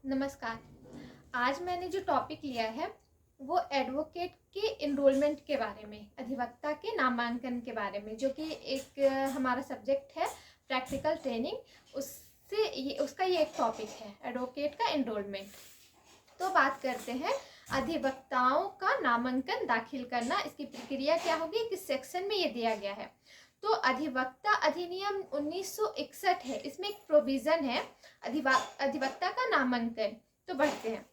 नमस्कार। आज मैंने जो टॉपिक लिया है वो एडवोकेट के इनरोलमेंट के बारे में, अधिवक्ता के नामांकन के बारे में, जो कि एक हमारा सब्जेक्ट है प्रैक्टिकल ट्रेनिंग। उसका ये एक टॉपिक है, एडवोकेट का इनरोलमेंट। तो बात करते हैं अधिवक्ताओं का नामांकन दाखिल करना, इसकी प्रक्रिया क्या होगी, किस सेक्शन में ये दिया गया है। तो अधिवक्ता अधिनियम 1961 है, इसमें एक प्रोविजन है अधिवक्ता का नामांकन। तो बढ़ते हैं।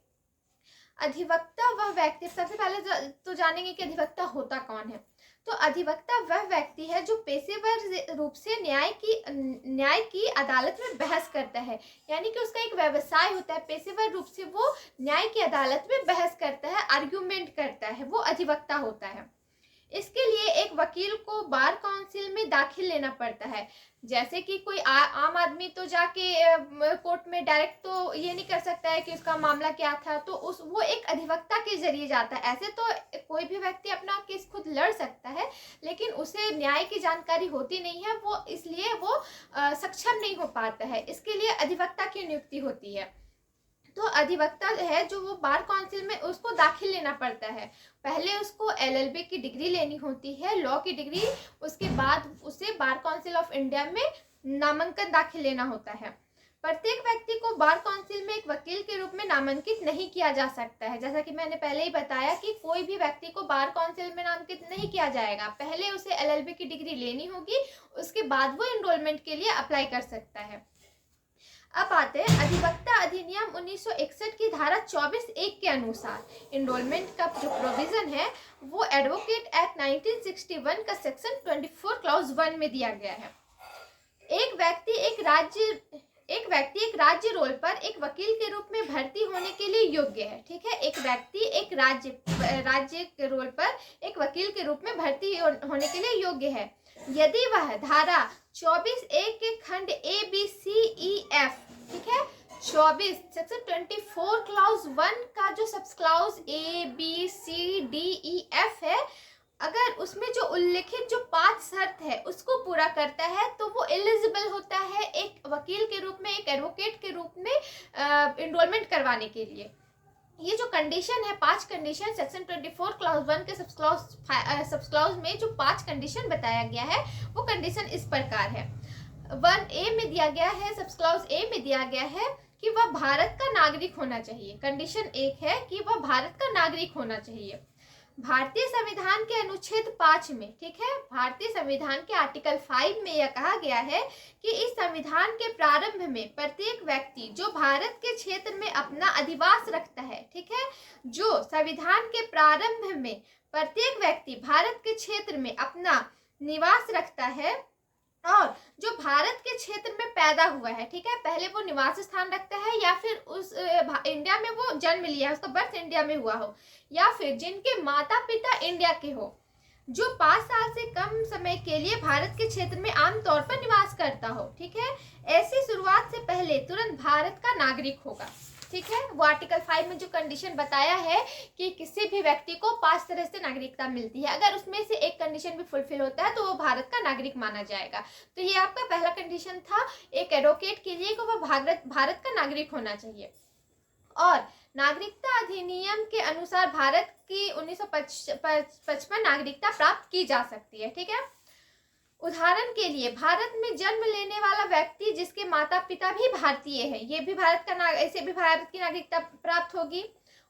अधिवक्ता वह व्यक्ति, सबसे पहले तो जानेंगे कि अधिवक्ता होता कौन है। तो अधिवक्ता वह व्यक्ति है जो पेशेवर रूप से न्याय की अदालत में बहस करता है, यानी कि उसका एक व्यवसाय होता है। पेशेवर रूप से वो न्याय की अदालत में बहस करता है, आर्ग्यूमेंट करता है, वो अधिवक्ता होता है। इसके लिए एक वकील को बार काउंसिल में दाखिल लेना पड़ता है। जैसे कि कोई आम आदमी तो जाके कोर्ट में डायरेक्ट तो ये नहीं कर सकता है कि उसका मामला क्या था, तो वो एक अधिवक्ता के जरिए जाता है। ऐसे तो कोई भी व्यक्ति अपना केस खुद लड़ सकता है, लेकिन उसे न्याय की जानकारी होती नहीं है, वो इसलिए वो सक्षम नहीं हो पाता है। इसके लिए अधिवक्ता की नियुक्ति होती है। तो अधिवक्ता है जो वो बार काउंसिल में उसको दाखिल लेना पड़ता है। पहले उसको LLB की डिग्री लेनी होती है, लॉ की डिग्री। उसके बाद उसे बार काउंसिल ऑफ इंडिया में नामांकन दाखिल लेना होता है। प्रत्येक व्यक्ति को बार काउंसिल में एक वकील के रूप में नामांकित नहीं किया जा सकता है। जैसा कि मैंने पहले ही बताया कि कोई भी व्यक्ति को बार काउंसिल में नामांकित नहीं किया जाएगा। पहले उसे LLB की डिग्री लेनी होगी, उसके बाद वो एनरोलमेंट के लिए अप्लाई कर सकता है। अब आते हैं अधिवक्ता अधिनियम 1961 की धारा 24(1) के अनुसार एनरोलमेंट का जो प्रोविजन है वो एडवोकेट एक्ट 1961 का सेक्शन 24 क्लॉज 1 में दिया गया है। एक व्यक्ति एक राज्य रोल पर एक वकील के रूप में भर्ती होने के लिए योग्य है। ठीक है, एक व्यक्ति एक राज्य के रोल पर एक वकील के रूप में भर्ती होने के लिए योग्य है यदि वह धारा 24(1) के खंड ABCEF, ठीक है, 24 सेक्शन 24 क्लॉज 1 का जो सब क्लॉज ABCDEF है, अगर उसमें जो उल्लिखित जो 5 शर्त है उसको पूरा करता है तो वो एलिजिबल होता है एक वकील के रूप में, एक एडवोकेट के रूप में एनरोलमेंट करवाने के लिए। ये जो कंडीशन है, 5 कंडीशन सेक्शन 24 क्लॉज 1 के सब क्लॉज में जो 5 कंडीशन बताया गया है वो कंडीशन इस प्रकार है। 1A में दिया गया है, सब क्लॉज A में दिया गया है कि वह भारत का नागरिक होना चाहिए। कंडीशन 1 है कि वह भारत का नागरिक होना चाहिए। भारतीय संविधान के अनुच्छेद 5 में, ठीक है, भारतीय संविधान के आर्टिकल 5 में यह कहा गया है कि इस संविधान के प्रारंभ में प्रत्येक व्यक्ति जो भारत के क्षेत्र में अपना अधिवास रखता है, ठीक है, जो संविधान के प्रारंभ में प्रत्येक व्यक्ति भारत के क्षेत्र में अपना निवास रखता है और जो भारत के क्षेत्र में पैदा हुआ है, ठीक है, पहले वो निवास स्थान रखता है या फिर उस इंडिया में वो जन्म लिया है, उसका बर्थ इंडिया में हुआ हो, या फिर जिनके माता पिता इंडिया के हो, जो 5 साल से कम समय के लिए भारत के क्षेत्र में आमतौर पर निवास करता हो, ठीक है, ऐसी शुरुआत से पहले तुरंत भारत का नागरिक होगा। ठीक है, वो आर्टिकल 5 में जो कंडीशन बताया है कि किसी भी व्यक्ति को 5 तरह से नागरिकता मिलती है, अगर उसमें से एक कंडीशन भी फुलफिल होता है तो वो भारत का नागरिक माना जाएगा। तो ये आपका पहला कंडीशन था एक एडवोकेट के लिए कि वह भारत का नागरिक होना चाहिए। और नागरिकता अधिनियम के अनुसार भारत की 1955 नागरिकता प्राप्त की जा सकती है। ठीक है, उदाहरण के लिए भारत में जन्म लेने वाला व्यक्ति जिसके माता पिता भी भारतीय है, ये भी ऐसे भी भारत की नागरिकता प्राप्त होगी।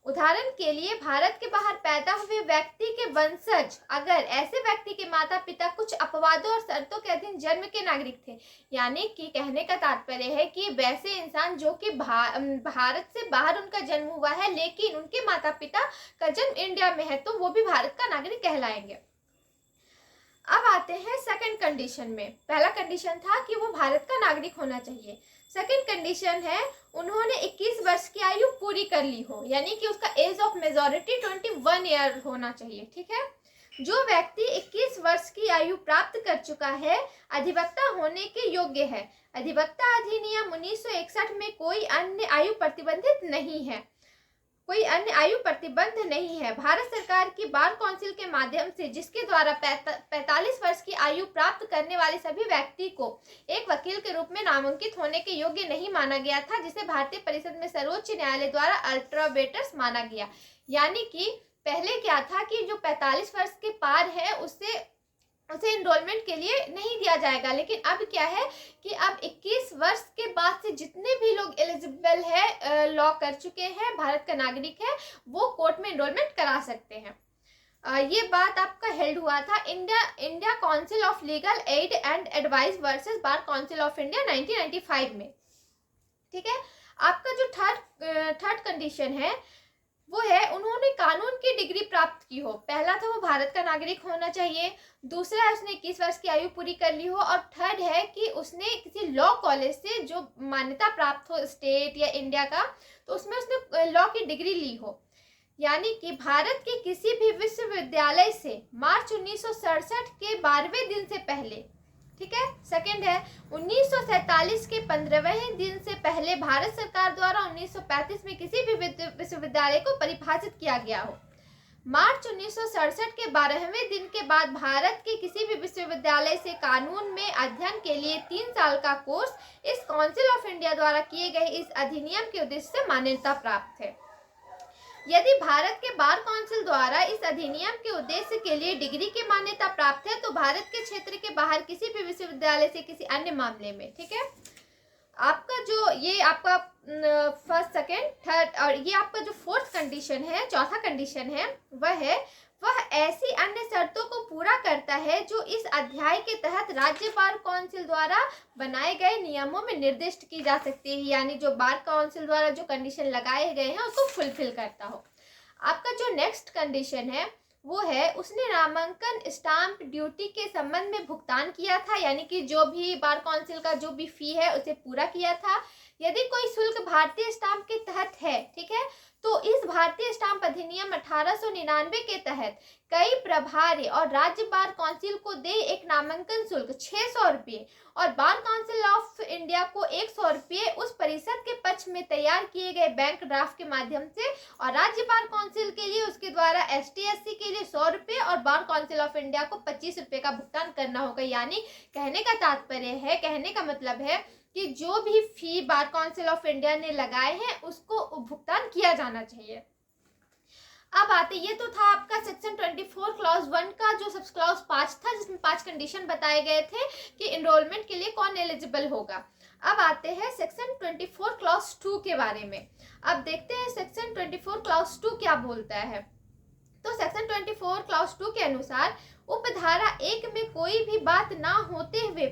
उदाहरण के लिए भारत के बाहर पैदा हुए व्यक्ति के वंशज, अगर ऐसे व्यक्ति के माता पिता कुछ अपवादों और शर्तों के अधीन जन्म के नागरिक थे, यानी कि कहने का तात्पर्य है कि वैसे इंसान जो कि भारत से बाहर उनका जन्म हुआ है लेकिन उनके माता पिता का जन्म इंडिया में है, तो वो भी भारत का नागरिक कहलाएंगे। अब आते हैं सेकंड कंडीशन में। पहला कंडीशन था कि वो भारत का नागरिक होना चाहिए। सेकंड कंडीशन है उन्होंने 21 वर्ष की आयु पूरी कर ली हो, यानी कि उसका एज ऑफ मेजॉरिटी 21 ईयर होना चाहिए। ठीक है, जो व्यक्ति 21 वर्ष की आयु प्राप्त कर चुका है अधिवक्ता होने के योग्य है। अधिवक्ता अधिनियम 1961 में कोई अन्य आयु प्रतिबंधित नहीं है। कोई अन्य आयु प्रतिबंध नहीं है। भारत सरकार की बार काउंसिल के माध्यम से, जिसके द्वारा 45 वर्ष की आयु प्राप्त करने वाले सभी व्यक्ति को एक वकील के रूप में नामांकित होने के योग्य नहीं माना गया था, जिसे भारतीय परिषद में सर्वोच्च न्यायालय द्वारा अल्ट्रावेटर्स माना गया। यानी कि पहले क्या था कि जो 45 वर्ष के पार है उसे एनरोलमेंट के लिए नहीं दिया जाएगा, लेकिन अब क्या है कि अब 21 वर्ष के बाद से जितने भी लोग एलिजिबल है, लॉ कर चुके हैं, भारत का नागरिक है, वो कोर्ट में एनरोलमेंट करा सकते हैं। ये बात आपका हेल्ड हुआ था India council of legal aid and advice versus bar council of India 1995 में। ठीक है, आपका जो थर्ड कंडीशन है वो है उन्होंने कानून की डिग्री प्राप्त की हो। पहला था वो भारत का नागरिक होना चाहिए, दूसरा है उसने 21 वर्ष की आयु पूरी कर ली हो, और थर्ड है कि उसने किसी लॉ कॉलेज से जो मान्यता प्राप्त हो स्टेट या इंडिया का, तो उसमें उसने लॉ की डिग्री ली हो। यानी कि भारत के किसी भी विश्वविद्यालय से मार्च 1967 के 12वें दिन से पहले, ठीक है। सेकंड है 1947 के 15वें दिन से पहले भारत सरकार द्वारा 1935 में किसी भी विश्वविद्यालय को परिभाषित किया गया हो। मार्च 1967 के 12वें दिन के बाद भारत के किसी भी विश्वविद्यालय से कानून में अध्ययन के लिए 3 साल का कोर्स इस काउंसिल ऑफ इंडिया द्वारा किए गए इस अधिनियम के उद्देश्य से मान्यता प्राप्त है। यदि भारत के बार काउंसिल द्वारा इस अधिनियम के उद्देश्य के लिए डिग्री की मान्यता प्राप्त है तो भारत के क्षेत्र के बाहर किसी भी विश्वविद्यालय से किसी अन्य मामले में, ठीक है। आपका जो ये आपका फर्स्ट सेकेंड थर्ड और ये आपका जो फोर्थ कंडीशन है, चौथा कंडीशन है, वह ऐसी अन्य शर्तों को पूरा करता है जो इस अध्याय के तहत राज्य बार काउंसिल द्वारा बनाए गए नियमों में निर्दिष्ट की जा सकती है। यानी जो बार काउंसिल द्वारा जो कंडीशन लगाए गए हैं उसको फुलफिल करता हो। आपका जो नेक्स्ट कंडीशन है वो है उसने नामांकन स्टाम्प ड्यूटी के संबंध में भुगतान किया था, यानी कि जो भी बार काउंसिल का जो भी फी है उसे पूरा किया था। यदि कोई शुल्क भारतीय स्टाम्प के तहत है, ठीक है, तो इस भारतीय स्टाम्प अधिनियम 1899 के तहत कई प्रभारी और राज्य बार काउंसिल को दे एक नामांकन शुल्क 600 रुपये और बार काउंसिल ऑफ इंडिया को 100 रुपये उस परिषद के पक्ष में तैयार किए गए बैंक ड्राफ्ट के माध्यम से, और राज्य बार काउंसिल के लिए उसके द्वारा ST/SC के लिए 100 रुपये और बार काउंसिल ऑफ इंडिया को 25 रुपये का भुगतान करना होगा। यानी कहने का तात्पर्य है, कहने का मतलब है कि जो भी फी बार काउंसिल ऑफ इंडिया ने लगाए हैं उसको भुगतान किया जाना चाहिए। अब आते, ये तो था आपका सेक्शन 24 क्लॉज 1 का जो सब क्लॉज 5 था, जिसमें 5 कंडीशन बताए गए थे कि एनरोलमेंट के लिए कौन एलिजिबल होगा। अब आते हैं सेक्शन 24 क्लॉज 2 के बारे में। अब देखते हैं सेक्शन 24 क्लॉज 2 क्या बोलता है। तो सेक्शन 24 क्लॉज 2 के अनुसार उपधारा 1 में कोई भी बात ना होते हुए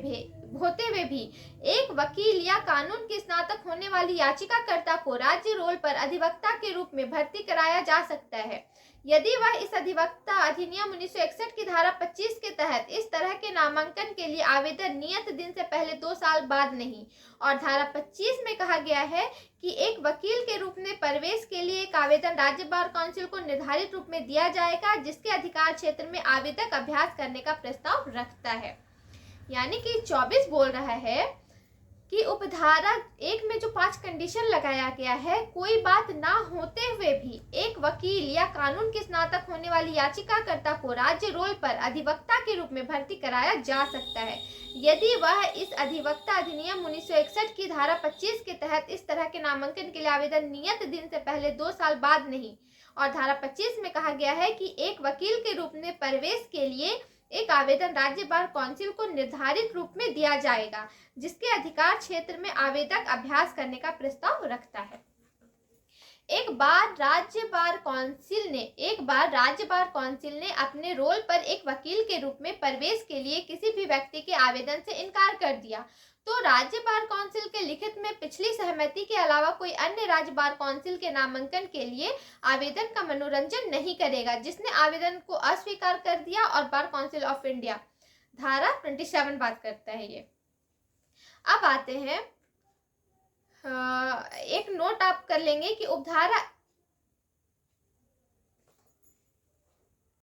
भी एक वकील या कानून के स्नातक होने वाली याचिकाकर्ता को राज्य रोल पर अधिवक्ता के रूप में भर्ती कराया जा सकता है यदि वह इस अधिवक्ता अधिनियम 1961 की धारा 25 के तहत इस तरह के नामांकन के लिए आवेदन नियत दिन से पहले 2 साल बाद नहीं। और धारा 25 में कहा गया है कि एक वकील के रूप में प्रवेश के लिए एक आवेदन राज्य बार काउंसिल को निर्धारित रूप में दिया जाएगा जिसके अधिकार क्षेत्र में आवेदक अभ्यास करने का प्रस्ताव रखता है। यानी कि 24 बोल रहा है कि उपधारा 1 में जो 5 कंडीशन लगाया गया है, कोई बात ना होते हुए भी एक वकील या कानून के स्नातक होने वाली याचिकाकर्ता को राज्य रोल पर अधिवक्ता के रूप में भर्ती कराया जा सकता है यदि वह इस अधिवक्ता अधिनियम 1961 की धारा 25 के तहत इस तरह के नामांकन के लिए आवेदन नियत दिन से पहले 2 साल बाद नहीं। और धारा 25 में कहा गया है कि एक वकील के रूप में प्रवेश के लिए एक आवेदन राज्य बार काउंसिल को निर्धारित रूप में दिया जाएगा जिसके अधिकार क्षेत्र में आवेदक अभ्यास करने का प्रस्ताव रखता है। एक बार राज्य बार काउंसिल ने अपने रोल पर एक वकील के रूप में प्रवेश के लिए किसी भी व्यक्ति के आवेदन से इनकार कर दिया तो राज्य बार काउंसिल के लिखित में पिछली सहमति के अलावा कोई अन्य राज्य बार काउंसिल के नामांकन के लिए आवेदन का मनोरंजन नहीं करेगा जिसने आवेदन को अस्वीकार कर दिया। और बार काउंसिल ऑफ इंडिया धारा 27 बात करता है ये। अब आते हैं एक नोट आप कर लेंगे कि उपधारा